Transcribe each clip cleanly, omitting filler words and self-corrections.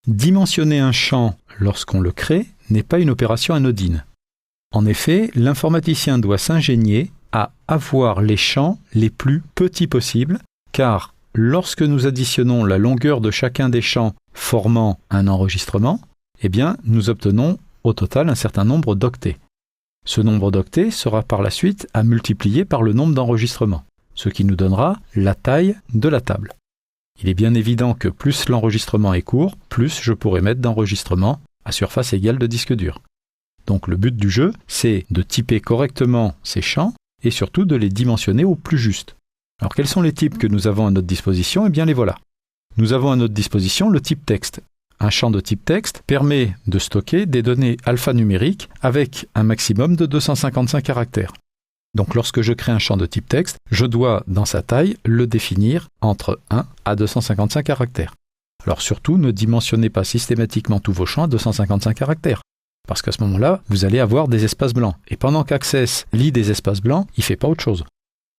Dimensionner un champ lorsqu'on le crée n'est pas une opération anodine. En effet, l'informaticien doit s'ingénier à avoir les champs les plus petits possibles, car lorsque nous additionnons la longueur de chacun des champs formant un enregistrement, nous obtenons au total un certain nombre d'octets. Ce nombre d'octets sera par la suite à multiplier par le nombre d'enregistrements, ce qui nous donnera la taille de la table. Il est bien évident que plus l'enregistrement est court, plus je pourrai mettre d'enregistrements à surface égale de disque dur. Donc le but du jeu, c'est de typer correctement ces champs et surtout de les dimensionner au plus juste. Alors quels sont les types que nous avons à notre disposition ? Les voilà. Nous avons à notre disposition le type texte. Un champ de type texte permet de stocker des données alphanumériques avec un maximum de 255 caractères. Donc lorsque je crée un champ de type texte, je dois, dans sa taille, le définir entre 1 à 255 caractères. Alors surtout, ne dimensionnez pas systématiquement tous vos champs à 255 caractères. Parce qu'à ce moment-là, vous allez avoir des espaces blancs. Et pendant qu'Access lit des espaces blancs, il ne fait pas autre chose.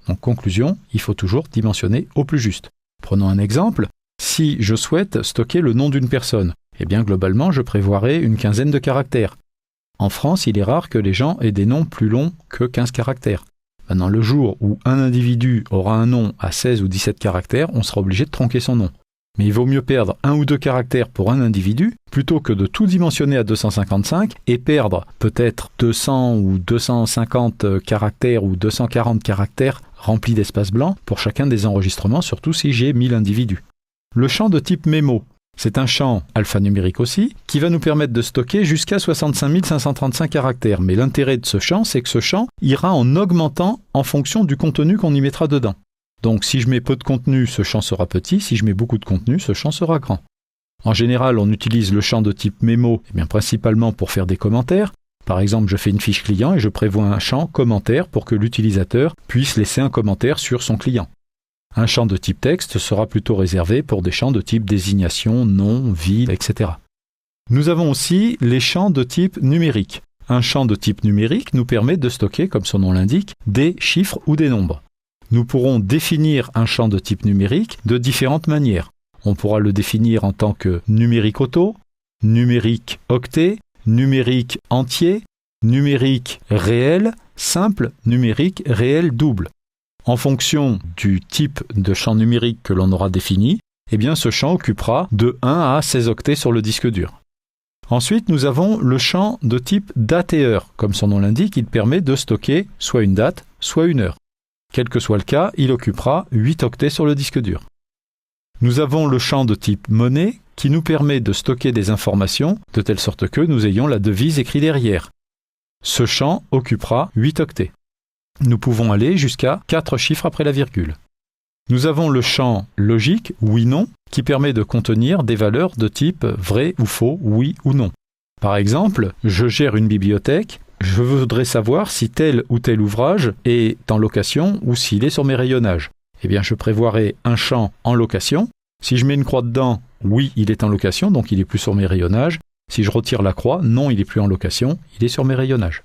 Donc conclusion, il faut toujours dimensionner au plus juste. Prenons un exemple. Si je souhaite stocker le nom d'une personne, globalement, je prévoirai une quinzaine de caractères. En France, il est rare que les gens aient des noms plus longs que 15 caractères. Maintenant, le jour où un individu aura un nom à 16 ou 17 caractères, on sera obligé de tronquer son nom. Mais il vaut mieux perdre 1 ou 2 caractères pour un individu, plutôt que de tout dimensionner à 255 et perdre peut-être 200 ou 250 caractères ou 240 caractères remplis d'espaces blancs pour chacun des enregistrements, surtout si j'ai 1000 individus. Le champ de type mémo, c'est un champ alphanumérique aussi, qui va nous permettre de stocker jusqu'à 65 535 caractères. Mais l'intérêt de ce champ, c'est que ce champ ira en augmentant en fonction du contenu qu'on y mettra dedans. Donc si je mets peu de contenu, ce champ sera petit. Si je mets beaucoup de contenu, ce champ sera grand. En général, on utilise le champ de type mémo principalement pour faire des commentaires. Par exemple, je fais une fiche client et je prévois un champ commentaire pour que l'utilisateur puisse laisser un commentaire sur son client. Un champ de type texte sera plutôt réservé pour des champs de type désignation, nom, ville, etc. Nous avons aussi les champs de type numérique. Un champ de type numérique nous permet de stocker, comme son nom l'indique, des chiffres ou des nombres. Nous pourrons définir un champ de type numérique de différentes manières. On pourra le définir en tant que numérique auto, numérique octet, numérique entier, numérique réel, simple, numérique réel double. En fonction du type de champ numérique que l'on aura défini, ce champ occupera de 1 à 16 octets sur le disque dur. Ensuite, nous avons le champ de type date et heure. Comme son nom l'indique, il permet de stocker soit une date, soit une heure. Quel que soit le cas, il occupera 8 octets sur le disque dur. Nous avons le champ de type monnaie qui nous permet de stocker des informations de telle sorte que nous ayons la devise écrite derrière. Ce champ occupera 8 octets. Nous pouvons aller jusqu'à 4 chiffres après la virgule. Nous avons le champ logique, oui-non, qui permet de contenir des valeurs de type vrai ou faux, oui ou non. Par exemple, je gère une bibliothèque, je voudrais savoir si tel ou tel ouvrage est en location ou s'il est sur mes rayonnages. Je prévoirai un champ en location. Si je mets une croix dedans, oui, il est en location, donc il est plus sur mes rayonnages. Si je retire la croix, non, il n'est plus en location, il est sur mes rayonnages.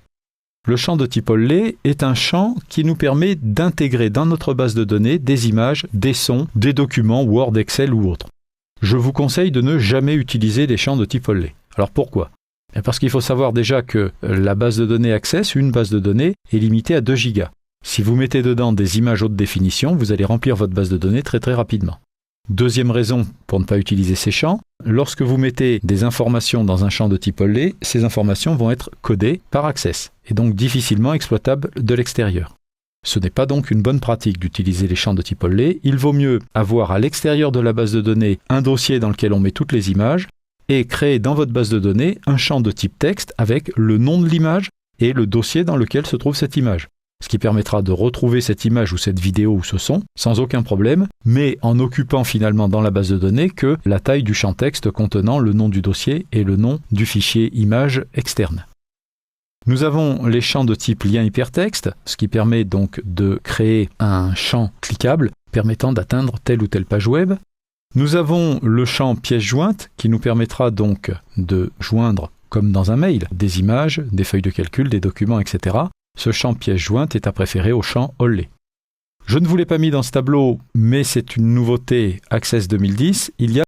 Le champ de type Only est un champ qui nous permet d'intégrer dans notre base de données des images, des sons, des documents Word, Excel ou autres. Je vous conseille de ne jamais utiliser des champs de type Only. Alors pourquoi ? Parce qu'il faut savoir déjà que la base de données Access, une base de données, est limitée à 2 gigas. Si vous mettez dedans des images haute définition, vous allez remplir votre base de données très très rapidement. Deuxième raison pour ne pas utiliser ces champs, lorsque vous mettez des informations dans un champ de type Only, ces informations vont être codées par Access et donc difficilement exploitables de l'extérieur. Ce n'est pas donc une bonne pratique d'utiliser les champs de type Only. Il vaut mieux avoir à l'extérieur de la base de données un dossier dans lequel on met toutes les images et créer dans votre base de données un champ de type texte avec le nom de l'image et le dossier dans lequel se trouve cette image. Ce qui permettra de retrouver cette image ou cette vidéo ou ce son sans aucun problème, mais en occupant finalement dans la base de données que la taille du champ texte contenant le nom du dossier et le nom du fichier image externe. Nous avons les champs de type lien hypertexte, ce qui permet donc de créer un champ cliquable permettant d'atteindre telle ou telle page web. Nous avons le champ pièce jointe qui nous permettra donc de joindre, comme dans un mail, des images, des feuilles de calcul, des documents, etc. Ce champ pièce jointe est à préférer au champ Only. Je ne vous l'ai pas mis dans ce tableau, mais c'est une nouveauté Access 2010. Il y a